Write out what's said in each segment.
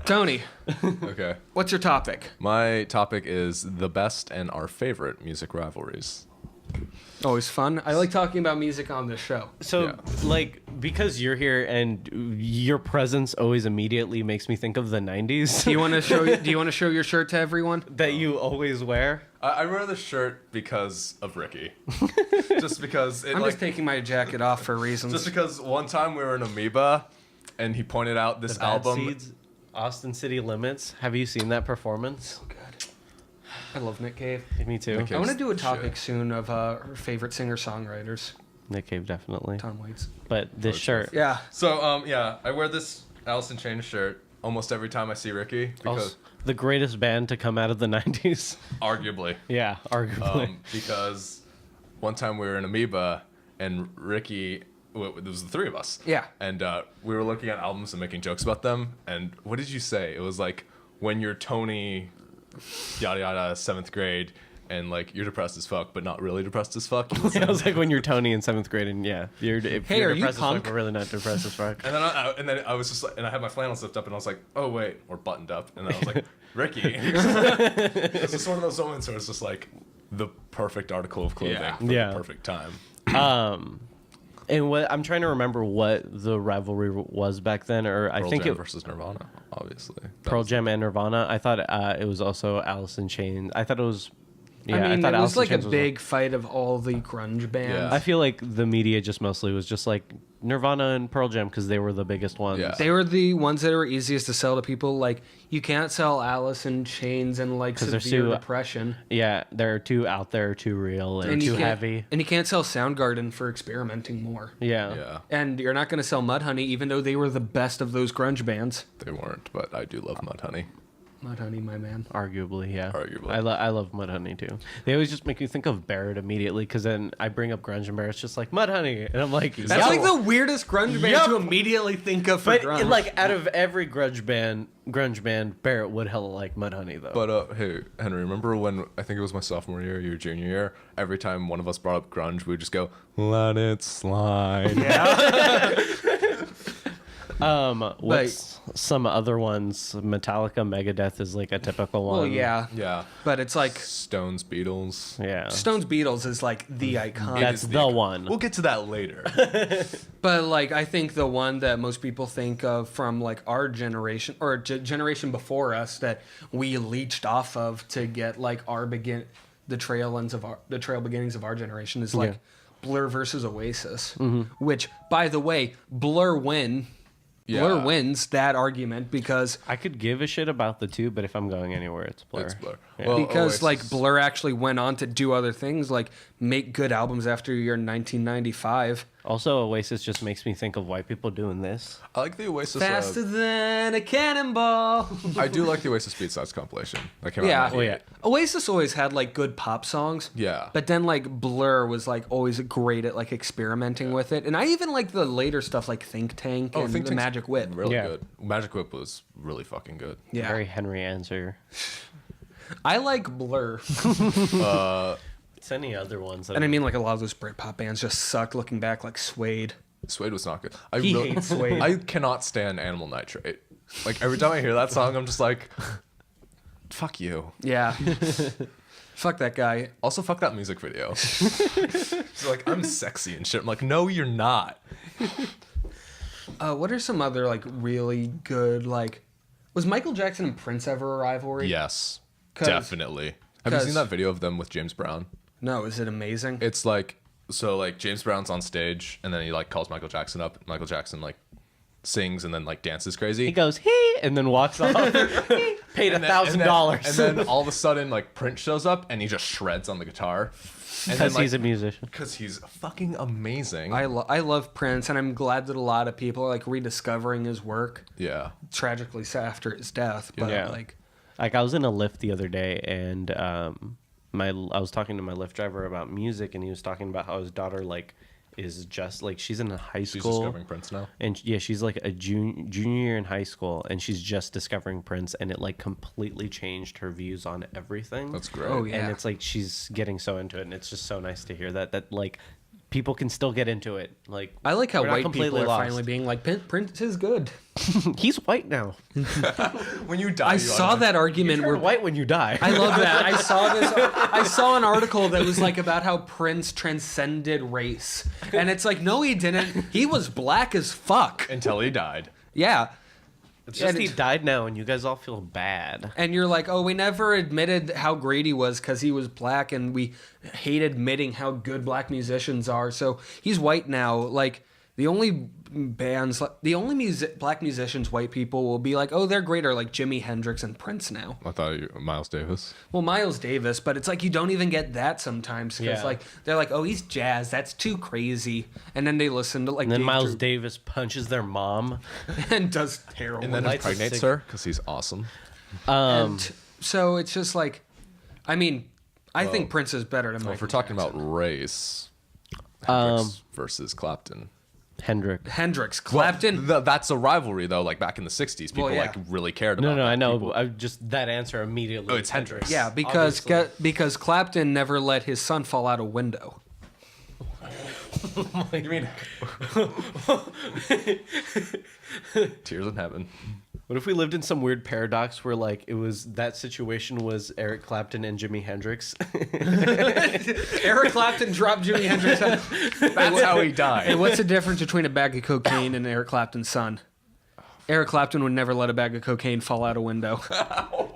Tony, Okay. what's your topic? My topic is the best and our favorite music rivalries. Always fun. I like talking about music on this show. So, Yeah. like, because you're here and your presence always immediately makes me think of the 90s Do you want to show? Do you want to show your shirt to everyone? that you always wear. I wear this shirt because of Ricky. Just because it I'm like just taking my jacket off for reasons. just because one time we were in Amoeba and he pointed out this The Bad album. Seeds, Austin City Limits. Have you seen that performance? Good. I love Nick Cave. Me too. Nick I want to Cave's do a the topic shit. soon of her favorite singer-songwriters. Nick Cave, definitely. Tom Waits. But this shirt. Yeah. So yeah, I wear this Alice in Chains shirt almost every time I see Ricky because Also, the greatest band to come out of the 90s. arguably. Yeah, arguably. Because one time we were in Amoeba and Ricky, there was the three of us. Yeah. And we were looking at albums and making jokes about them. And what did you say? It was like when you're Tony, yada yada, 7th grade, and like you're depressed as fuck, but not really depressed as fuck. It was like when you're Tony in 7th grade, and yeah, if Hey, you're are you depressed as punk? fuck, but really not depressed as fuck. And then I was just like, and I had my flannel zipped up, and I was like, oh wait, or buttoned up, and then I was like, Ricky. It's just one of those moments where it's just like the perfect article of clothing Yeah. for Yeah. the perfect time. And what I'm trying to remember what the rivalry was back then, or I Pearl think Jam it versus Nirvana, obviously. Pearl Jam and Nirvana. I thought it was also Alice in Chains. I thought it was. Yeah, I mean, thought it Alice was in like a Chains big fight of all the grunge bands. Yeah. I feel like the media just mostly was just like Nirvana and Pearl Jam because they were the biggest ones. Yeah. They were the ones that were easiest to sell to people. Like, you can't sell Alice in Chains and like 'Cause they're severe too- depression. Yeah, they're too out there, too real, and you too can't- heavy. And you can't sell Soundgarden for experimenting more. Yeah. Yeah, And you're not going to sell Mudhoney, even though they were the best of those grunge bands. they weren't, but I do love Mudhoney. Mudhoney, my man. Arguably, yeah. Arguably. I love Mudhoney too. They always just make me think of Barrett immediately because then I bring up grunge and Barrett's just like Mudhoney, and I'm like, That's "Yup." like the weirdest grunge band Yup. to immediately think of for But grunge. like out of every grunge band, Barrett would hella like Mudhoney though. But hey, Henry, remember when I think it was my sophomore year, your junior year? Every time one of us brought up grunge, we would just go, "Let it slide." What's some other ones? Metallica, Megadeth is like a typical one. well, yeah. Yeah. But it's like Stones, Beatles. Yeah. Stones Beatles is like the icon. That's is the one. We'll get to that later. But like I think the one that most people think of from like our generation or generation before us that we leached off of to get like the trail beginnings of our generation is like Yeah. Blur versus Oasis, which by the way, Blur wins that argument because I could give a shit about the two, but if I'm going anywhere, it's Blur. It's Blur. Yeah. Well, because like Oasis- Blur actually went on to do other things like make good albums after year 1995. Also, Oasis just makes me think of white people doing this. I like the Oasis. Faster than a cannonball. I do like the Oasis Beat-Sides compilation that came Yeah. out. Oh, yeah. Oasis always had like good pop songs. Yeah. But then like Blur was like always great at like experimenting with it. And I even like the later stuff like Think Tank and Think the Tank's Magic Whip. Really Yeah. good. Magic Whip was really fucking good. Yeah. Very Henry answer. I like Blur. It's any other ones. That And I mean like a lot of those Britpop bands just suck looking back like Suede. Suede was not good. He hates Suede. I cannot stand Animal Nitrate. Like every time I hear that song, I'm just like, fuck you. Yeah. Fuck that guy. Also, fuck that music video. It's like, I'm sexy and shit. I'm like, no, you're not. What are some other like really good like was Michael Jackson and Prince ever a rivalry? Yes, 'Cause- definitely. Have you 'cause- seen that video of them with James Brown? No, is it amazing? It's like, so like James Brown's on stage and then he like calls Michael Jackson up. Michael Jackson like sings and then like dances crazy. he goes, "Hey," and then walks off. Paid $1,000 And then all of a sudden, like Prince shows up and he just shreds on the guitar. because he's a musician. Because he's fucking amazing. I love Prince, and I'm glad that a lot of people are like rediscovering his work. Yeah. Tragically after his death, but Yeah. like, Like I was in a Lyft the other day, and I was talking to my Lyft driver about music, and he was talking about how his daughter like is just like she's in high She's school. discovering Prince now. And yeah, she's like a junior year in high school, and she's just discovering Prince, and it like completely changed her views on everything. That's great. Oh, yeah. And it's like she's getting so into it, and it's just so nice to hear that like people can still get into it. Like, I like how we're not white people completely are lost. finally being like, Prince is good. He's white now. When you die, I saw that argument You're where white when you die. I love that. I saw an article that was like about how Prince transcended race. And it's like, no, he didn't. He was black as fuck. until he died. Yeah. It's just And he died now, and you guys all feel bad. And you're like, oh, we never admitted how great he was because he was black, and we hate admitting how good black musicians are. So he's white now. Like, the only black musicians white people will be like, oh, they're great, are like Jimi Hendrix and Prince now. I thought Miles Davis. Well, Miles Davis, but it's like you don't even get that sometimes because Yeah. like they're like, oh, he's jazz, that's too crazy, and then they listen to like And then Dave Miles Drew- Davis punches their mom. and does heroin. And then Lights a impregnates cig- her because he's awesome. And so it's just like, I mean, I think Prince is better than Well, Michael if we're talking Jackson. about race, Hendrix versus Clapton. Hendrix, Clapton. That's a rivalry though. Like back in the '60s, people Well, yeah. like really cared No, about. no, that. I know. People- I just that answer immediately. Oh, it's Hendrix. Yeah, because Obviously. because Clapton never let his son fall out a window. You mean Tears in Heaven? What if we lived in some weird paradox where like it was that situation was Eric Clapton and Jimi Hendrix? Eric Clapton dropped Jimi Hendrix. That's how he died. Hey, what's the difference between a bag of cocaine and Eric Clapton's son? Eric Clapton would never let a bag of cocaine fall out a window.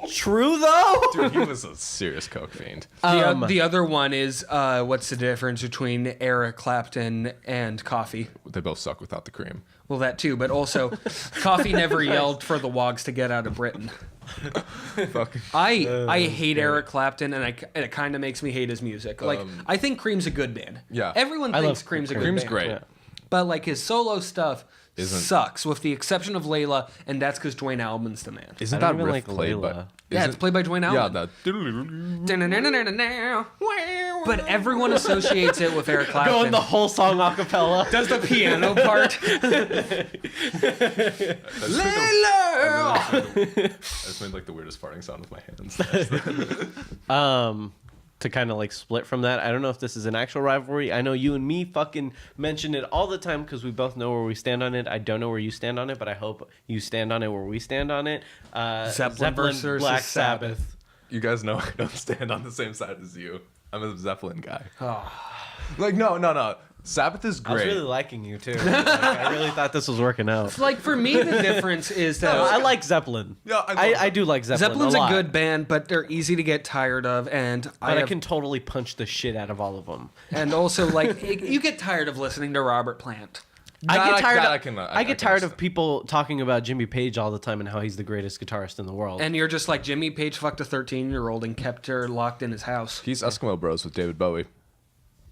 True though. Dude, he was a serious coke fiend. The other one is what's the difference between Eric Clapton and coffee? They both suck without the cream. Well, that too, but also coffee never yelled for the wogs to get out of Britain. Fucking I hate Eric Clapton, and it kind of makes me hate his music. Like, I think Cream's a good band. Yeah. Everyone I thinks love Cream's a good Cream's band. great. Yeah. But like his solo stuff Isn't- sucks, with the exception of Layla, and that's because Dwayne Allman's the man. Isn't I don't that even riff like played by? Layla. Yeah, it's played by Dwayne Yeah, Allman. that. But everyone associates it with Eric Clapton. Going the whole song a cappella. Does the piano part. I just made like the weirdest farting sound with my hands. To kind of like split from that, I don't know if this is an actual rivalry. I know you and me fucking mention it all the time because we both know where we stand on it. I don't know where you stand on it, but I hope you stand on it where we stand on it. Zeppelin versus Black Sabbath. Sabbath. You guys know I don't stand on the same side as you. I'm a Zeppelin guy. Oh. Like no. Sabbath is I was great. really liking you too. Like, I really thought this was working out. Like, for me, the difference is that I like Zeppelin. Yeah, I love I do like Zeppelin. Zeppelin's a a lot, good band, but they're easy to get tired of, and but I can totally punch the shit out of all of them. and also like you get tired of listening to Robert Plant. I get tired. that Of, I can- I I get can tired of understand. people talking about Jimmy Page all the time and how he's the greatest guitarist in the world. And you're just like, Jimmy Page fucked a 13-year-old and kept her locked in his house. He's Eskimo Bros with David Bowie.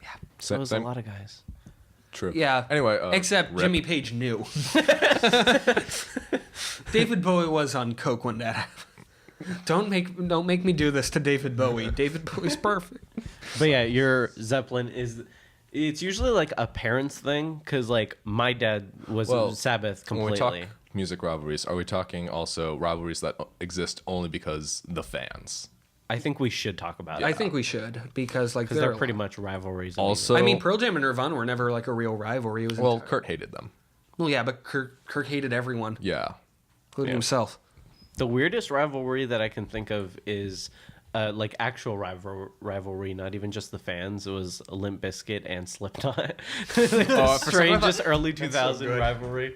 Yeah. so was a lot of guys. True. Yeah. Anyway, except rip. Jimmy Page knew. David Bowie was on coke when that happened. Don't make me do this to David Bowie. David Bowie's perfect. But yeah, your Zeppelin is. It's usually like a parents thing because like my dad was Well, Sabbath When we completely. talk music rivalries, are we talking also rivalries that exist only because the fans? I think we should talk about I it think we should because like because they're pretty much rivalries. in Also, I mean, Pearl Jam and Nirvana were never like a real rivalry. It was well, Kurt hated them. well, yeah, but Kurt hated everyone, Yeah. including himself. the weirdest rivalry that I can think of is like actual rivalry, not even just the fans. It was Limp Bizkit and Slipknot. Like the for some reason I strangest thought- early so 2000 good. rivalry.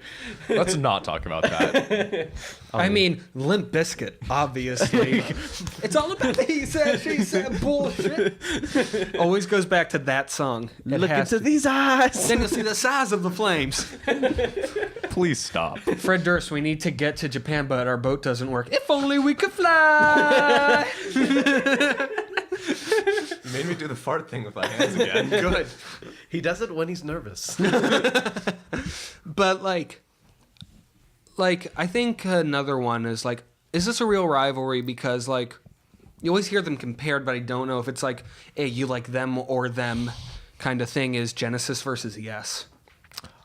Let's not talk about that. I mean, Limp Bizkit, obviously. It's all about the he said, she said bullshit. Always goes back to that song. It Look has into to. these eyes. Then you'll see the size of the flames. Please stop. Fred Durst, we need to get to Japan, but our boat doesn't work. If only we could fly. You made me do the fart thing with my hands again. Good. He does it when he's nervous. But like I think another one is like, is this a real rivalry? Because like you always hear them compared, but I don't know if it's like, hey, you like them or them kind of thing. Is Genesis versus Yes?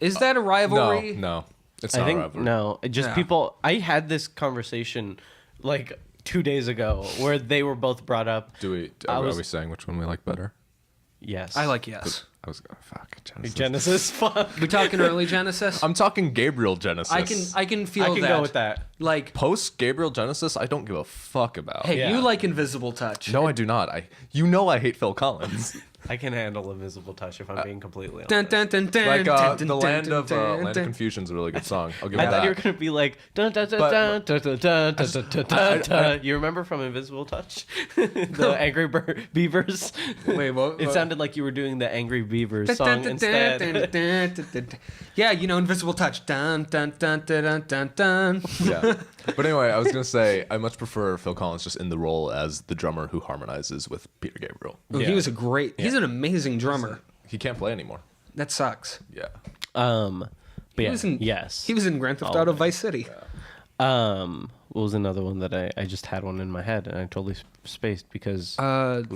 Is that a rivalry? No. It's I not a think rivalry. no, it just Yeah. people. I had this conversation like 2 days ago where they were both brought up. Are we saying which one we like better? Yes, I like Yes. I was fuck Genesis. Genesis. Fuck. We talking early Genesis? I'm talking Gabriel Genesis. I can feel I can that. go with that. Like, Post Gabriel Genesis, I don't give a fuck about. hey, Yeah. you like Invisible Touch? No, I do not. I hate Phil Collins. I can handle Invisible Touch if I'm being completely honest. Dun, dun, dun, dun, Like dun, the dun, Land dun, of dun, Land of dun. Confusion's a really good song. I'll give I it thought that. you were gonna be like dun dun dun dun dun dun dun dun dun dun dun. You remember from Invisible Touch, the Angry Beavers? Wait, what? It sounded like you were doing the Angry Beavers song instead. Yeah, you know, Invisible Touch. Dun dun dun dun dun dun dun. Yeah. But anyway, I was gonna say I much prefer Phil Collins just in the role as the drummer who harmonizes with Peter Gabriel. Oh, Yeah. he was a great. He's an amazing drummer. He can't play anymore. That sucks. Yeah. But yeah, was in- yes. He was in Grand Theft Oh, Auto man. Vice City. What was another one that I just had one in my head and I totally spaced because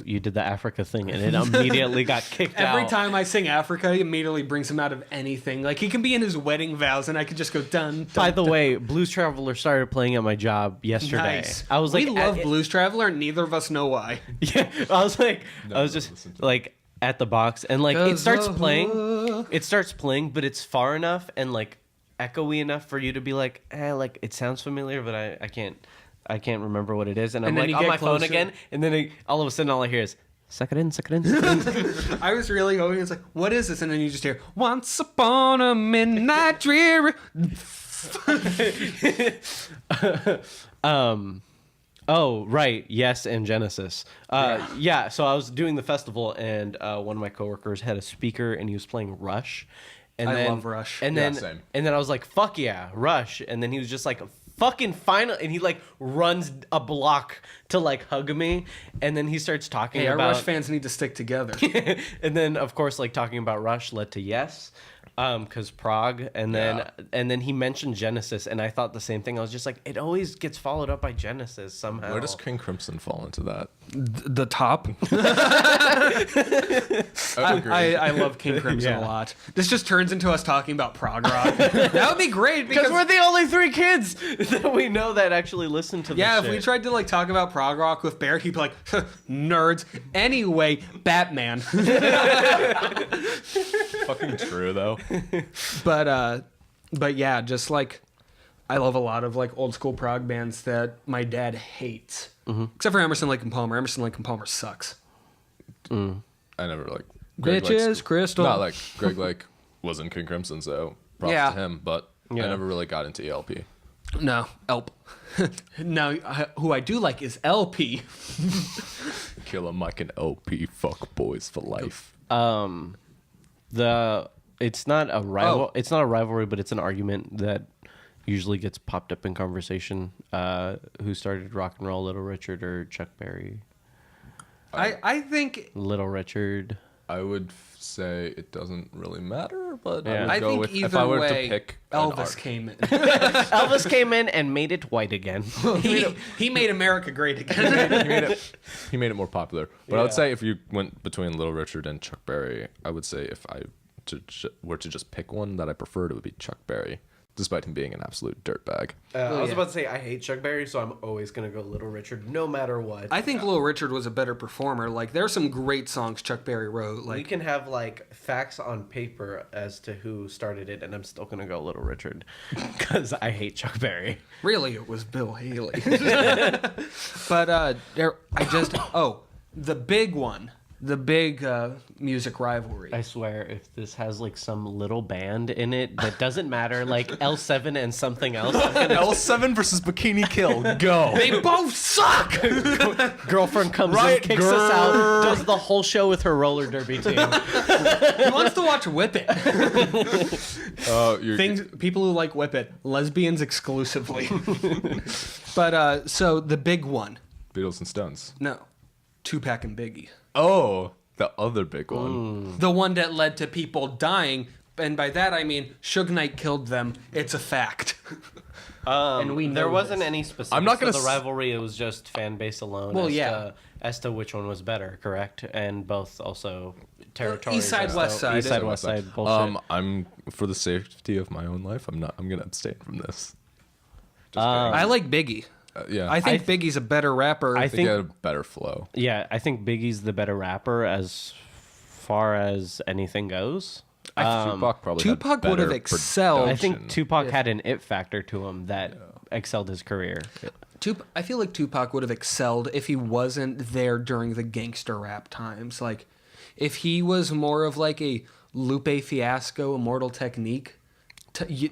you did the Africa thing and it immediately got kicked out. Every time I sing Africa, it immediately brings him out of anything. Like he can be in his wedding vows, and I could just go dun. dun By the dun. way, Blues Traveler started playing at my job yesterday. Nice. I was like, we love Blues Traveler, and neither of us know why. Yeah, I was like, I was just like at the box, and like it starts playing. It starts playing, but it's far enough and like echoey enough for you to be like, like it sounds familiar, but I can't remember what it is. And I'm And then like you on get my phone closer. again, and then all of a sudden all I hear is suck it in, suck it in. Suck it in. I was really hoping it's like, what is this? And then you just hear, once upon a midnight dreary. Oh, right. Yes, and Genesis. Yeah, so I was doing the festival, and one of my coworkers had a speaker, and he was playing Rush. And I then, love Rush. And Yeah, then, same. and then I was like, "Fuck yeah, Rush!" And then he was just like, "Fucking final!" And he like runs a block to like hug me, and then he starts talking Hey, our about. Rush fans need to stick together. And then of course, like talking about Rush led to Yes. Because Prague, and then he mentioned Genesis, and I thought the same thing. I was just like, it always gets followed up by Genesis somehow. Where does King Crimson fall into that? The top. I love King Crimson Yeah. a lot. This just turns into us talking about prog rock. That would be great Because because we're the only three kids that we know that actually listen to this yeah, if shit. we tried to like talk about prog rock with Bear, he'd be like, nerds. Anyway, Batman. Fucking true though. But yeah, just like I love a lot of like old school prog bands that my dad hates. Except for Emerson, Lake and Palmer. Emerson, Lake and Palmer sucks. I never like Bitches, Crystal. Not like Greg Lake was in King Crimson, so props Yeah. to him. But Yeah. I never really got into ELP. No, Elp. Now, who I do like is LP. Killer Mike and LP, fuck boys for life. It's not a rival. Oh. It's not a rivalry, but it's an argument that usually gets popped up in conversation. Who started rock and roll, Little Richard or Chuck Berry? I think Little Richard. I would say it doesn't really matter, but Yeah. I would I go think with either if I were way, to pick an Elvis art- came in. Elvis came in and made it white again. he made America great again. he made it more popular. But I would Yeah. say if you went between Little Richard and Chuck Berry, I would say if I were to just pick one that I preferred, it would be Chuck Berry, despite him being an absolute dirtbag. I was yeah. about to say I hate Chuck Berry, so I'm always gonna go Little Richard, no matter what. I think Little Richard was a better performer. Like, there's some great songs Chuck Berry wrote. we Like, can have like facts on paper as to who started it, and I'm still gonna go Little Richard because I hate Chuck Berry. really, it was Bill Haley. But the big one, the big music rivalry. I swear, if this has like some little band in it that doesn't matter, like L7 and something else, I'm gonna L7 versus Bikini Kill, go. They both suck. girlfriend comes Right, in, kicks us out, does the whole show with her roller derby team. Who wants to watch Whip It? You're, People who like Whip It, lesbians exclusively. But so the big one, Beatles and Stones. no, Tupac and Biggie. Oh, the other big one. The one that led to people dying, and by that I mean Suge Knight killed them. It's a fact. And we know There wasn't this. any specifics I'm not gonna of the s- rivalry. It was just fan base alone. Well, as yeah. To, as to which one was better, correct? And both also territories. East side, and west stuff. side. East side, west side. Bullshit. I'm for the safety of my own life. I'm gonna abstain from this. Just I like Biggie. yeah. I think Biggie's a better rapper. I I think he think- had a better flow. Yeah, I think Biggie's the better rapper as far as anything goes. Tupac probably Tupac had better would have excelled. I think production. Tupac had an it factor to him that excelled his career. I feel like Tupac would have excelled if he wasn't there during the gangster rap times. Like, if he was more of like a Lupe Fiasco, Immortal Technique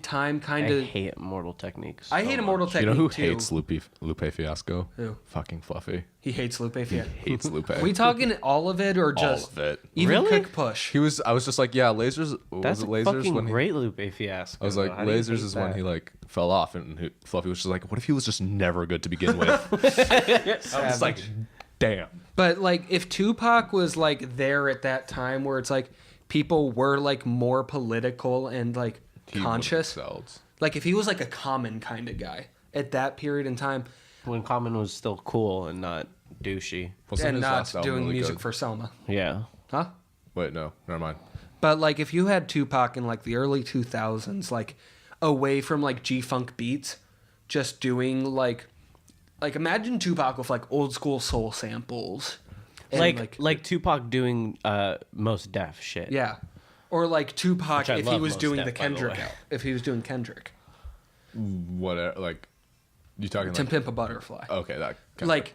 time kind I of. hate Immortal Techniques. I hate Immortal You Technique know who too. hates Lupe Fiasco? Who? Fucking Fluffy. He hates Lupe Fiasco. Hates Lupe. Are we talking all of it or just of it. even Really? Cook Push? I was just like, yeah, Lasers. That's Was it a Lasers fucking when he, great Lupe Fiasco. I was like, How do you Lasers hate is when that? he like fell off, and Fluffy was just like, what if he was just never good to begin with? I was like, damn. But like, if Tupac was like there at that time, where it's like people were like more political and like He would've conscious, excelled. like if he was like a Common kind of guy at that period in time, When Common was still cool and not douchey. Wasn't and his not last album doing really music good? for Selma, Yeah. huh? Wait, no, never mind. But like, if you had Tupac in like the early 2000s, like away from like G-funk beats, just doing like imagine Tupac with like old school soul samples, and, Like Tupac doing Most Def shit. yeah, or like Tupac Which I if he love was Mos doing Def, the by the Kendrick, way. if he was doing Kendrick, Whatever, like, you talking To like, Pimp a Butterfly. okay, that kind of-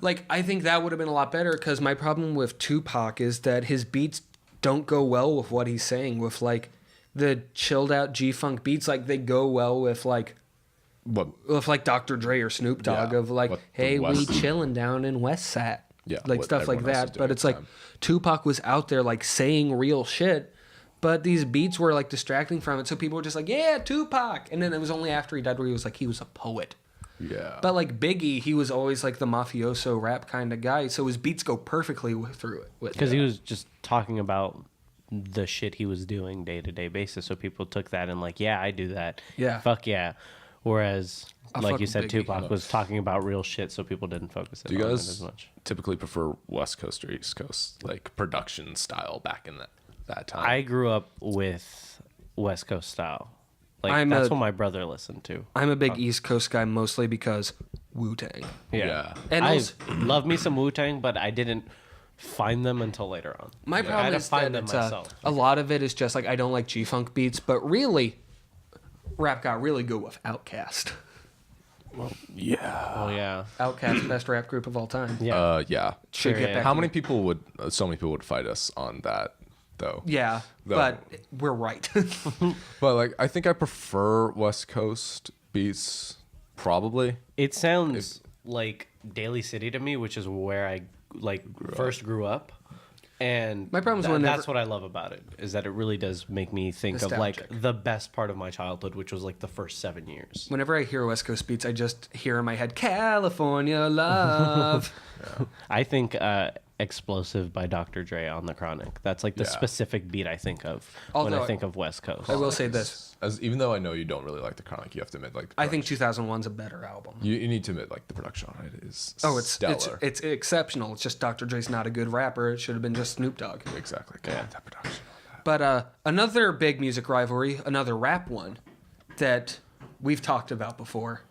Like I think that would have been a lot better, because my problem with Tupac is that his beats don't go well with what he's saying. With like the chilled out G-funk beats, like they go well with like Dr. Dre or Snoop Dogg, Yeah, of like, what the hey, we West- chilling down in West Sat, Yeah, like what stuff like everyone else is that. doing But it's at the like time. Tupac was out there like saying real shit. But these beats were like distracting from it, so people were just like, "Yeah, Tupac." And then it was only after he died where he was like, he was a poet. yeah. But like Biggie, he was always like the mafioso rap kind of guy, so his beats go perfectly through it. Because he was just talking about the shit he was doing day to day basis. So people took that and like, yeah, I do that. Yeah. Fuck yeah. Whereas, I like fuck you with said, Biggie. Tupac was talking about real shit, so people didn't focus Do you on it guys as much. typically prefer West Coast or East Coast, like production style back in that time? I grew up with West Coast style. Like I'm that's a- what my brother listened to. I'm a big East Coast guy, mostly because Wu-Tang. Yeah. And I also, love me some Wu Tang, but I didn't find them until later on. my I had problem to is find that them it's, myself. a lot of it is just like I don't like G-funk beats, but really, rap got really good with Outkast. Yeah. Oh yeah, Outkast, best rap group of all time. yeah. Yeah. Should Sure, get yeah. back How to many people would? So many people would fight us on that, though. Yeah, No. but we're right. But like, I think I prefer West Coast beats, probably. It sounds like Daly City to me, which is where I first grew up. And My problem is whenever- that's what I love about it, is that it really does make me think of like Nostalgic. the best part of my childhood, which was like the first 7 years. Whenever I hear West Coast beats, I just hear in my head, California love. I think Explosive by Dr. Dre on The Chronic. That's like the Yeah. specific beat I think of when Although I think of West Coast. I will say this. Even though I know you don't really like the Chronic, you have to admit like. I think 2001's a better album. you need to admit like the production on it is. Oh, it's stellar. it's exceptional. It's just Dr. Dre's not a good rapper. It should have been just Snoop Dogg. exactly. God, that production. But another big music rivalry, another rap one that we've talked about before,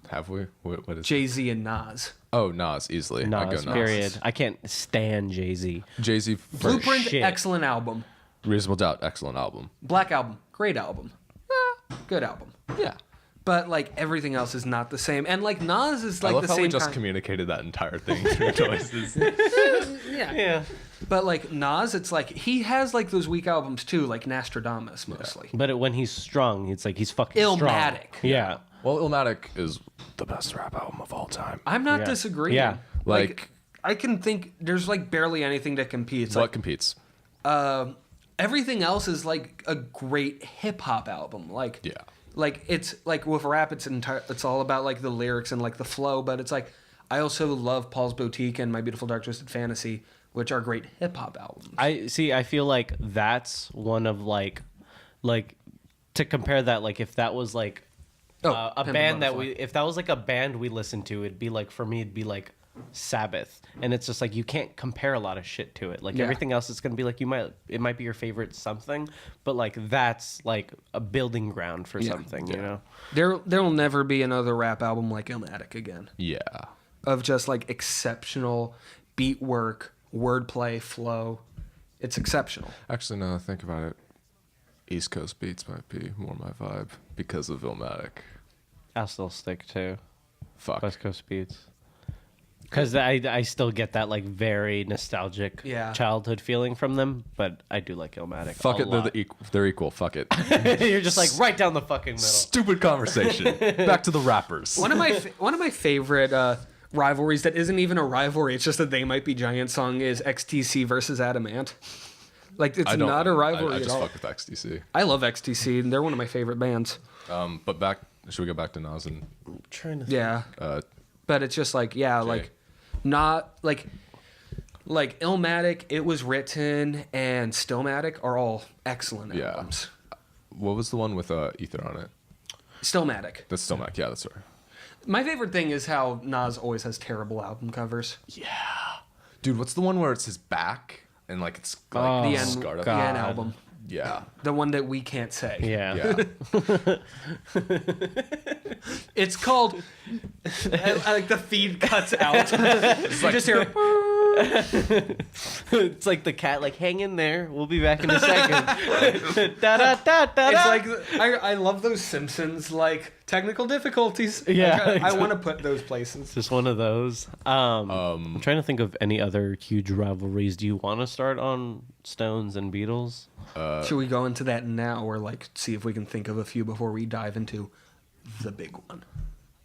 Have we? What is? Jay-Z and Nas. Oh, Nas easily. I go Nas, Nas. period. I can't stand Jay-Z. Jay-Z. Blueprint, shit. excellent album. Reasonable Doubt, excellent album. Black Album, great album. Good album. Yeah. But like everything else is not the same. And like Nas is I like love the how same we just kind. communicated that entire thing through choices. Yeah. Yeah. But like Nas, it's like he has like those weak albums too, like Nostradamus mostly. But when he's strong, it's like he's fucking Illmatic. strong. Yeah. Well, Illmatic is the best rap album of all time. I'm not Yeah. disagreeing. Yeah. Like I can think there's like barely anything that competes. What Like competes? everything else is like a great hip hop album. Like Yeah. Like it's like with rap, it's all about like the lyrics and like the flow. But it's like I also love Paul's Boutique and My Beautiful Dark Twisted Fantasy, which are great hip hop albums. I feel like that's one of like to compare that, like if that was like a Pimp a band that Butterfly. if that was like a band we listened to, it'd be like, for me it'd be like Sabbath, and it's just like you can't compare a lot of shit to it. Like Yeah. everything else is gonna be like it might be your favorite something, but like that's like a building ground for something, you know. There will never be another rap album like Illmatic again. Yeah. Of just like exceptional beat work, wordplay, flow. It's exceptional. Actually, now that I think about it, East Coast beats might be more my vibe because of Illmatic. I'll still stick to Fuck. West Coast beats. Because I still get that like very nostalgic childhood feeling from them, but I do like Illmatic. Fuck it, they're equal. Fuck it. You're just like right down the fucking middle. Stupid conversation. Back to the rappers. One of my favorite rivalries that isn't even a rivalry. It's just a They Might Be Giant song is XTC versus Adamant. Like it's not a rivalry I at just all. fuck with XTC. I love XTC, and they're one of my favorite bands. But should we go back to Nas and? I'm trying to. Yeah. But it's just like like. Not like Illmatic, It Was Written, and Stillmatic are all excellent albums. What was the one with Ether on it? Stillmatic. That's Stillmatic. Yeah, that's right. My favorite thing is how Nas always has terrible album covers. Yeah. Dude, what's the one where it's his back and like it's like scarred up? The End album. Yeah. The one that we can't say. Yeah. It's called I like the feed cuts out. You just hear It's like the cat, like, hang in there. We'll be back in a second. Da, da, da, da, it's da. like I love those Simpsons like technical difficulties. Yeah, Like, I want to put those places. Just one of those. I'm trying to think of any other huge rivalries. Do you want to start on Stones and Beatles? Should we go into that now, or like see if we can think of a few before we dive into the big one?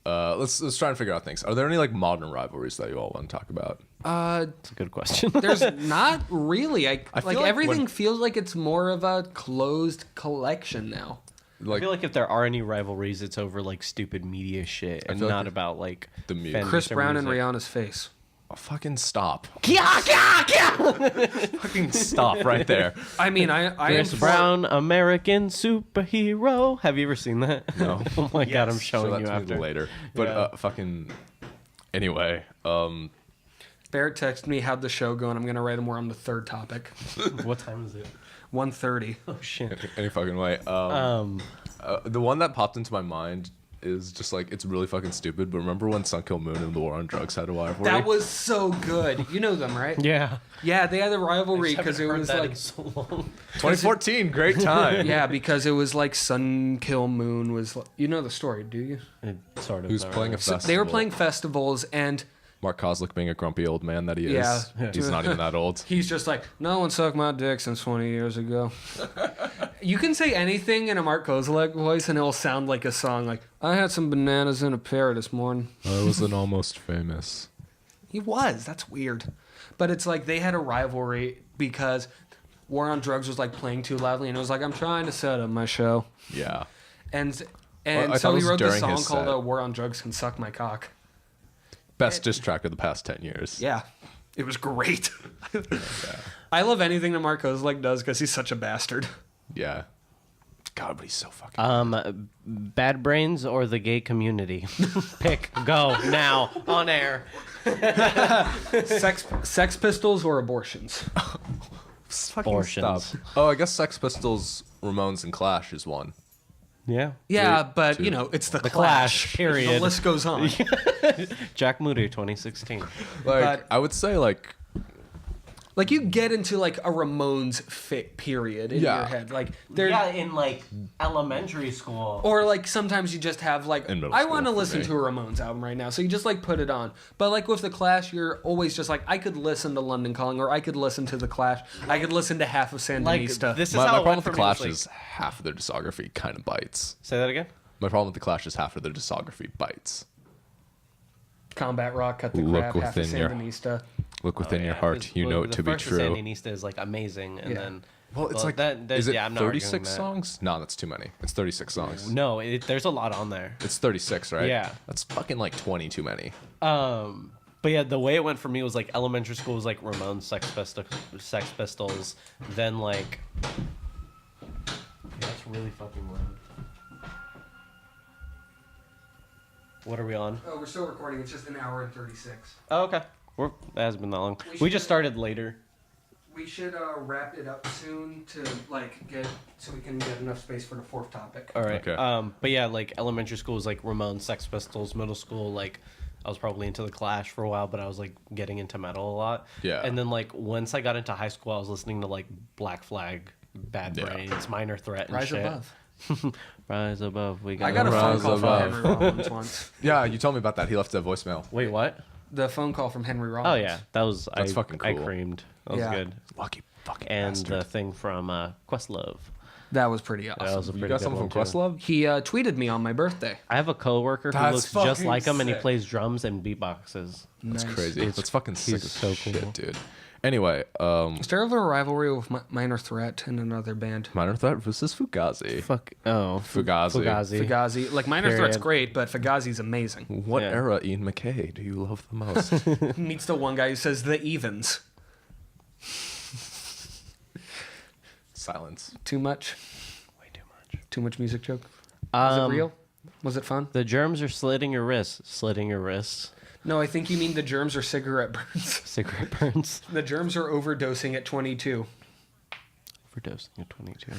Let's try and figure out things. Are there any like modern rivalries that you all want to talk about? That's a good question. There's not really. I feel like like everything feels like it's more of a closed collection now. I feel like if there are any rivalries, it's over like stupid media shit and feel not like about like the music. Chris Brown and Rihanna's face. Oh, fucking stop. Kya, kya, kya! Fucking stop right there. I mean, I Chris am Brown, American superhero. Have you ever seen that? No. Oh my god, I'm Show showing that you to me after. later. But fucking anyway, Barrett texted me, how'd the show go, and I'm going to write him. We're on the third topic. What time is it? 1:30. Oh shit. any fucking way. The one that popped into my mind is just like, it's really fucking stupid, but remember when Sun Kill Moon and the War on Drugs had a rivalry? That was so good. You know them, right? Yeah. Yeah, they had a rivalry because it was like so long. 2014, great time. yeah, because it was like Sun Kill Moon was. You know the story, do you? Sort of. Who's playing a festival? They were playing festivals, and Mark Kozlik being a grumpy old man that he is. Yeah. He's not even that old. he's just like, no one sucked my dick since 20 years ago. You can say anything in a Mark Kozlek voice, and it'll sound like a song. Like, I had some bananas in a pear this morning. I was an almost famous. He was. That's weird. But it's like they had a rivalry because War on Drugs was like playing too loudly, and it was like, I'm trying to set up my show. Yeah. And Well, I so thought it he was wrote this during song his called set. War on Drugs Can Suck My Cock. Best diss track of the past 10 years. Yeah. It was great. I love anything that Mark Kozlek does because he's such a bastard. Yeah. God, but he's so fucking. Bad Brains or the gay community? Pick. Go now on air. Sex Pistols or abortions? Fucking Abortions. stop. Oh, I guess Sex Pistols, Ramones, and Clash is one. Yeah. Yeah, Three, but two. you know, it's the Clash, period. The list goes on. Jack Moody, 2016. Like, But- I would say, like, Like you get into like a Ramones fit period in Yeah. your head. Like there in like elementary school. or like sometimes you just have like In middle I school want to for listen me. to a Ramones album right now. So you just like put it on. But like with the Clash, you're always just like I could listen to London Calling or I could listen to the Clash. I could listen to half of Sandinista. This is my how it problem went with the for me. Clash Like, is half of their discography kind of bites. say that again. My problem with the Clash is half of their discography bites. Combat Rock, Cut the Look Crap, half of within your- Sandinista. Look within your heart, you know it to be The first true. Sandinista is like amazing, and Yeah. then Well, it's like, that, is it yeah, I'm not arguing 36 that. songs? No, that's too many. It's 36 songs. No, there's a lot on there. It's 36, right? Yeah. That's fucking like 20 too many. But yeah, the way it went for me was like elementary school was like Ramones, Sex Pistols, then like that's really fucking loud. What are we on? Oh, we're still recording. It's just an hour and 36. Oh, okay. It hasn't been that long. We just started later. We should wrap it up soon to like get so we can get enough space for the fourth topic. All right. Okay. But yeah, like elementary school was like Ramones, Sex Pistols. Middle school like I was probably into the Clash for a while, but I was like getting into metal a lot. Yeah. And then like once I got into high school, I was listening to like Black Flag, Bad Brains, Minor Threat, and Rise shit. Above. Rise above. We got. I got a phone Rise call from above. Henry Rollins once. Yeah, you told me about that. He left a voicemail. Wait, what? The phone call from Henry Rollins. Oh yeah, that was. That's I, fucking I cool. creamed. That was Yeah. good. Lucky fucking And bastard. the thing from Questlove. That was pretty awesome. That was a You pretty got good something one from too. Questlove? He tweeted me on my birthday. I have a coworker who That's looks just fucking like him, and he sick. plays drums and beatboxes. That's Nice. crazy. That's fucking sick he's as so shit, cool. dude. Anyway, Is there ever a rivalry with Minor Threat and another band? Minor Threat versus Fugazi. Fuck. Oh. Fugazi. Fugazi. Like, Minor Period. Threat's great, but Fugazi's amazing. What Yeah. era Ian McKay do you love the most? He meets the one guy who says the evens. Silence. Too much? Way too much. Too much music joke? Was it real? Was it fun? The germs are slitting your wrists. Slitting your wrists. No, I think you mean the germs are cigarette burns. Cigarette burns. The germs are overdosing at 22. Overdosing at 22.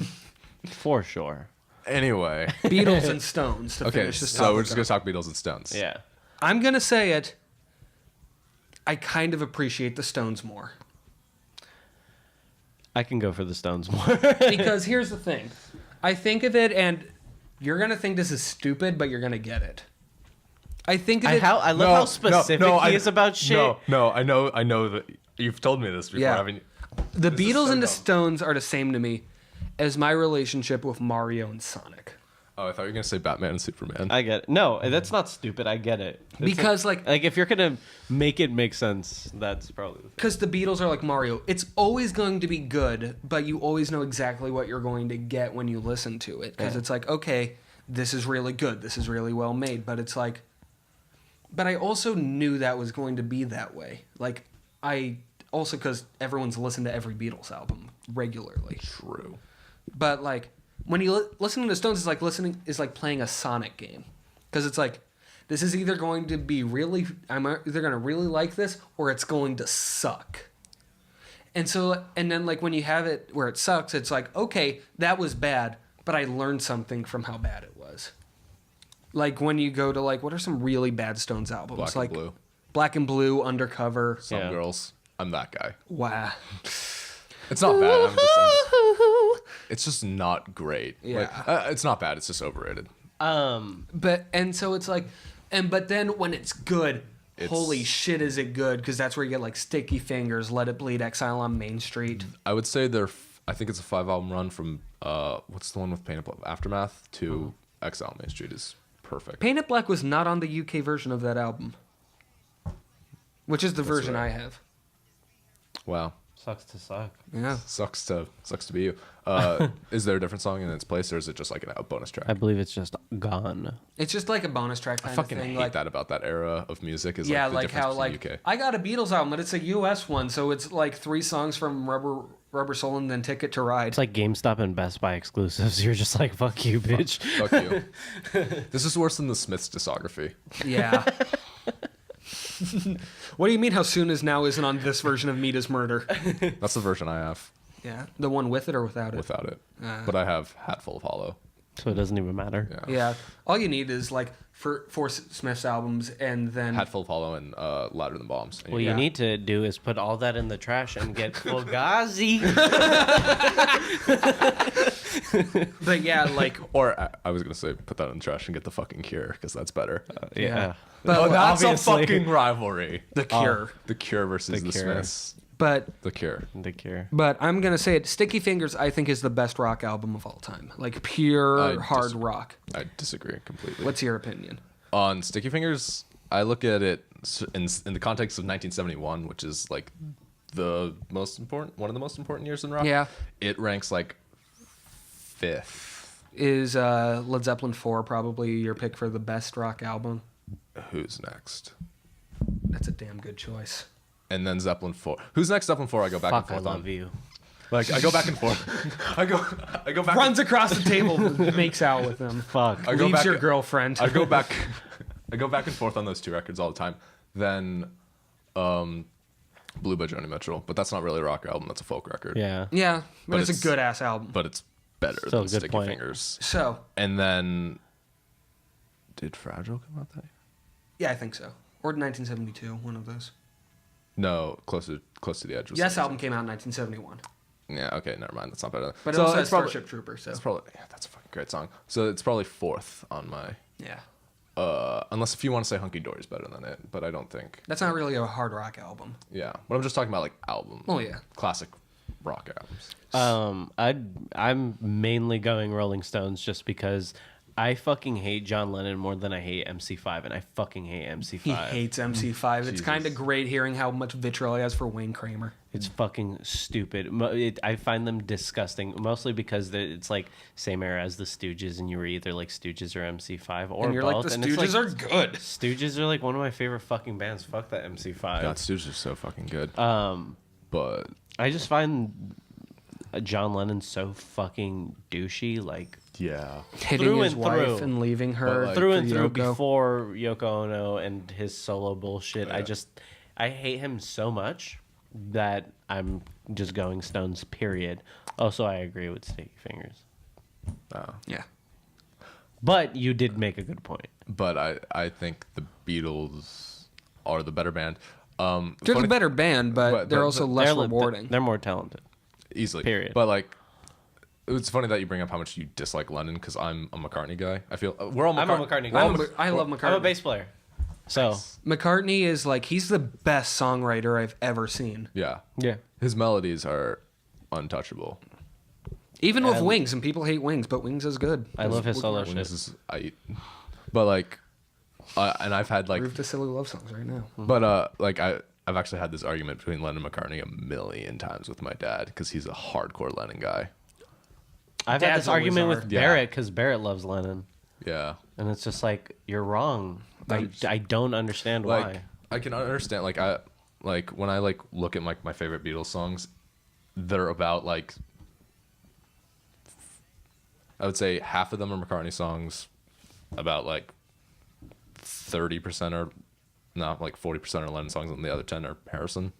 For sure. Anyway. Beatles and Stones to Okay, finish this so topic we're just up. going to talk Beatles and Stones. Yeah. I'm going to say it. I kind of appreciate the Stones more. I can go for the Stones more. Because here's the thing. I think of it, and you're going to think this is stupid, but you're going to get it. I think of it... I love how specific he is about shit. No, I know that you've told me this before. Yeah. Haven't you? The This is Beatles so and the dumb. Stones are the same to me as my relationship with Mario and Sonic. Oh, I thought you were going to say Batman and Superman. I get it. No, that's not stupid. I get it. It's Because, like if you're going to make it make sense, that's probably the thing. because the Beatles are like Mario. It's always going to be good, but you always know exactly what you're going to get when you listen to it. Because it's like, okay, this is really good. This is really well made. But it's like... But I also knew that was going to be that way. Like, I... Also because everyone's listened to every Beatles album regularly. True. But like when you listen to the Stones, it's like playing a Sonic game, because it's like this is either going to be really I'm either going to really like this or it's going to suck. And so and then like when you have it where it sucks, it's like okay, that was bad, but I learned something from how bad it was. Like when you go to like what are some really bad Stones albums? Black like and Blue. Black and Blue, Undercover. Some Yeah. girls. I'm that guy. Wow. It's not bad. It's just not great. Yeah. Like, it's not bad. It's just overrated. But and so it's like, but then when it's good, It's- holy shit, is it good? Because that's where you get like Sticky Fingers, Let It Bleed, Exile on Main Street. I would say I think it's a 5-album run from what's the one with Pain Up Aftermath to Exile on Main Street is perfect. Paint It Black was not on the UK version of that album, which is the version right. I have. Wow. Sucks to suck. Yeah. Sucks to be you. Is there a different song in its place, or is it just like a bonus track? I believe it's just gone. It's just like a bonus track I kind fucking of thing. hate like, that about that era of music. Is yeah, like the like difference how between like UK. I got a Beatles album, but it's a US one, so it's like 3 songs from Rubber Soul and then Ticket to Ride. It's like GameStop and Best Buy exclusives. You're just like, fuck you, bitch. Fuck you. This is worse than the Smiths discography. Yeah. What do you mean? How soon is now isn't on this version of Meat is Murder? That's the version I have Yeah, the one with it or without it. without it. But I have Hatful of Hollow. So it doesn't even matter. Yeah. Yeah, all you need is like four Smiths albums, and then Hatful of Hollow and Louder Than Bombs. And What Yeah. you need to do is put all that in the trash and get Fugazi. but yeah, like Or I was gonna say put that in the trash and get the fucking Cure because that's better. Yeah. But Oh, that's obviously. a fucking rivalry. The Cure. The Cure versus the Cure. Smiths. But The Cure. The Cure. I'm gonna say it. Sticky Fingers, I think, is the best rock album of all time. Like pure I hard rock. I disagree completely. What's your opinion? On Sticky Fingers, I look at it in the context of 1971, which is like one of the most important years in rock. Yeah. It ranks like 5th. Is Led Zeppelin 4 probably your pick for the best rock album? Who's next? That's a damn good choice. And then Zeppelin 4. Who's next? Zeppelin 4. I go back Fuck, I and forth love on. you. Like I go back and forth. I go back. Runs across the table, makes out with them. Fuck. I go Leaves back- your girlfriend. I go back. I go back and forth on those 2 records all the time. Then, Blue by Joni Mitchell, but that's not really a rock album. That's a folk record. Yeah. Yeah, but But it's a it's- good ass album. But it's better Still a than good Sticky point. Fingers. So And then, did Fragile come out that year? yeah, I think so. Or 1972, one of those. No, close to the edge. Was Yes, album came out in 1971. Yeah, okay, never mind. That's not better. But it also has Starship Trooper, so. It's probably, yeah, that's a fucking great song. So it's probably 4th on my... Yeah. Unless if you want to say Hunky Dory's better than it, but I don't think... That's not really a hard rock album. Yeah, but I'm just talking about, like, album. Oh, yeah. Classic rock albums. I'm mainly going Rolling Stones just because I fucking hate John Lennon more than I hate MC5, and I fucking hate MC5. He hates MC5. It's kind of great hearing how much vitriol he has for Wayne Kramer. It's fucking stupid. I find them disgusting, mostly because it's like same era as the Stooges, and you were either like Stooges or MC5 or and you're both. like, the and Stooges are good. Stooges are like one of my favorite fucking bands. Fuck that MC5. God, Stooges are so fucking good. But I just find John Lennon so fucking douchey. Like, yeah, hitting his wife and leaving her like, through and through Yoko. before Yoko Ono and his solo bullshit. Yeah. I hate him so much that I'm just going Stones, period. Also, I agree with Sticky Fingers. Yeah. But you did make a good point. but I think the Beatles are the better band. They're the better band, but they're also less rewarding. They're more talented. Easily. Period. But like, it's funny that you bring up how much you dislike Lennon because I'm a McCartney guy. I feel we're all I'm a McCartney guy. I love McCartney. I'm a bass player. So McCartney is like, he's the best songwriter I've ever seen. yeah. yeah. His melodies are untouchable. Even with Wings, and people hate Wings, but Wings is good. I love his solo When shit. this is but like, and I've had like, Roof to Silly Love Songs right now. but like I've actually had this argument between Lennon and McCartney a million times with my dad because he's a hardcore Lennon guy. I've had Dad's this always argument with hard. Yeah. Barrett because Barrett loves Lennon. Yeah. And it's just like, you're wrong. I don't understand Like why. I can understand like when I like look at my favorite Beatles songs, they're about like I would say half of them are McCartney songs, about like 30% are not like 40% are Lennon songs, and the other 10 are Harrison.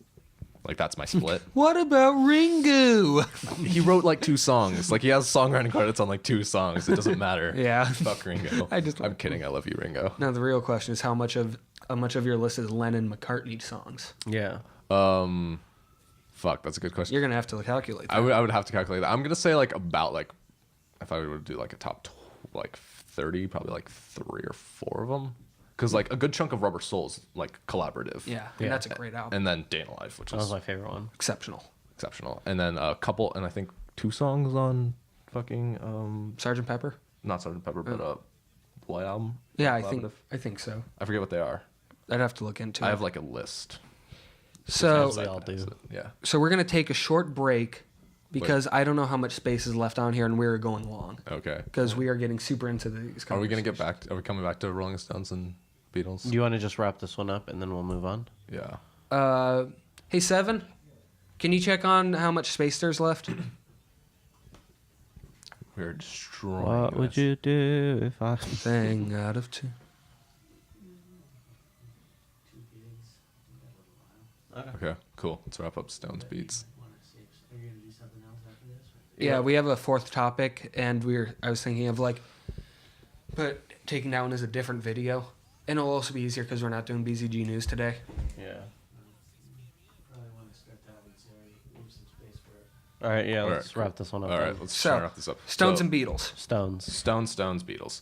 Like that's my split. What about Ringo? He wrote like 2 songs. Like he has songwriting credits on like 2 songs. It doesn't matter. Yeah. Fuck Ringo. I'm kidding. I love you, Ringo. Now the real question is how much of your list is Lennon McCartney songs? Yeah. Fuck, that's a good question. You're gonna have to calculate that. I would have to calculate that. I'm gonna say like about like if I were to do like a top like 30, probably like 3 or 4 of them. Because like a good chunk of Rubber Soul's like collaborative. Yeah, and that's a great album. And then Day in the Life, which That was is my favorite one. Exceptional. exceptional. And then a couple, and I think 2 songs on fucking Sgt. Pepper? not Sgt. Pepper, but White Album. Yeah, I Collaborative. think so. I forget what they are. I'd have to look into it. I have like a list. So We all do. Yeah. So we're gonna take a short break because I don't know how much space is left on here, and we're going long Okay. because we are getting super into these. Are we gonna get back? Are we coming back to Rolling Stones and Beatles? Do you want to just wrap this one up and then we'll move on? Yeah. Hey Seven, can you check on how much space there's left? We're destroying. What would this. you do if I... Thing out of 2. Okay. Cool. Let's wrap up Stones Beats. Yeah, we have a 4th topic, and I was thinking of like, taking down as a different video, and it'll also be easier because we're not doing BZG news today. Yeah. All right, yeah, All let's right, wrap this one up. All then. right. Let's So, try to wrap this up. Stones So, and Beatles. Stones. Stones, Beatles.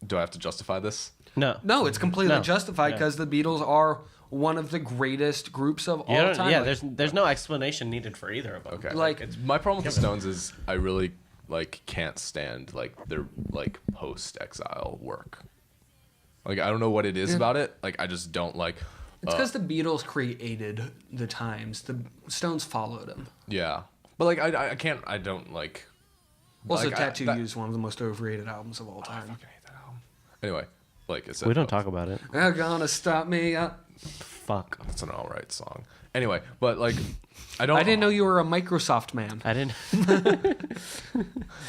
Do I have to justify this? No. No, it's completely No. justified Yeah. because the Beatles are one of the greatest groups of all time. Yeah, Like, there's no explanation needed for either of them. Okay. Like- My problem with the Stones is I really like can't stand like their like post exile work. Like I don't know what it is about it. Like I just don't like. It's because the Beatles created the times. The Stones followed them. Yeah, but like I can't. I don't like. Also, like, Tattoo You is one of the most overrated albums of all I time. fucking hate that album. Anyway, like I said, We don't talk about it. They're gonna stop me up. Fuck. It's an alright song. Anyway, but like I don't. I didn't know you were a Microsoft man. I didn't.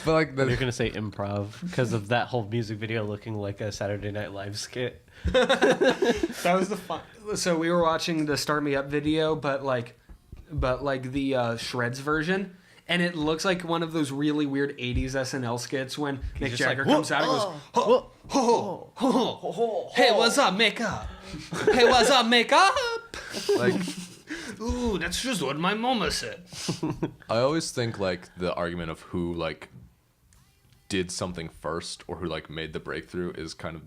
But like You're the, gonna say improv because of that whole music video looking like a Saturday Night Live skit. That was the fun. So we were watching the Start Me Up video, but like the Shreds version, and it looks like one of those really weird 80s SNL skits when Mick just Jagger like, comes out and goes, ho, ho, ho, ho, hey, what's up, makeup? Hey, what's up, makeup? Like, Ooh, that's just what my mama said. I always think like the argument of who like did something first or who like made the breakthrough is kind of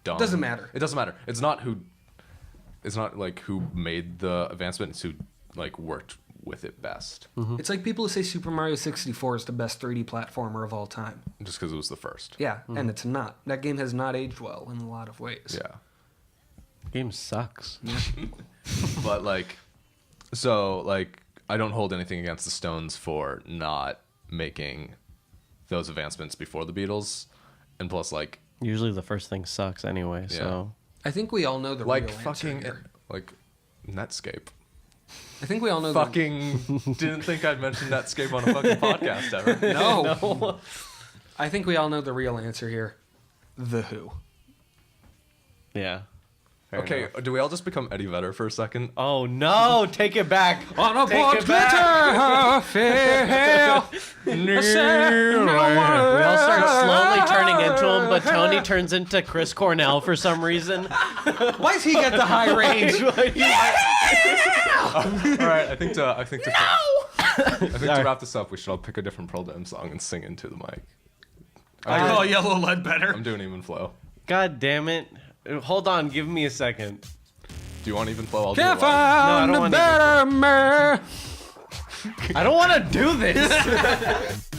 dumb. Doesn't matter. It doesn't matter. It's not like who made the advancement, it's who like worked with it best. It's like people who say Super Mario 64 is the best 3D platformer of all time. Just because it was the first. Yeah, and it's not. That game has not aged well in a lot of ways. Yeah. Game sucks. But like, so like, I don't hold anything against the Stones for not making those advancements before the Beatles, and plus like, Usually the first thing sucks anyway. So I think we all know the like real fucking answer here. like Netscape. I think we all know Fucking didn't think I'd mention Netscape on a fucking podcast ever. No. I think we all know the real answer here. The Who. yeah. Fair Okay, enough. do we all just become Eddie Vedder for a second? Oh no! Take it back. On a Take board it back. glitter, We all start slowly turning into him, but Tony turns into Chris Cornell for some reason. Why does he get the high range? All right, I think to wrap this up, we should all pick a different Pearl Jam song and sing into the mic. I call Yellow Lead better. I'm doing Even Flow. God damn it! Hold on, give me a second. Do you want Even Flow? I'll do it Can't live. find No, I don't a want better man. I don't want to do this.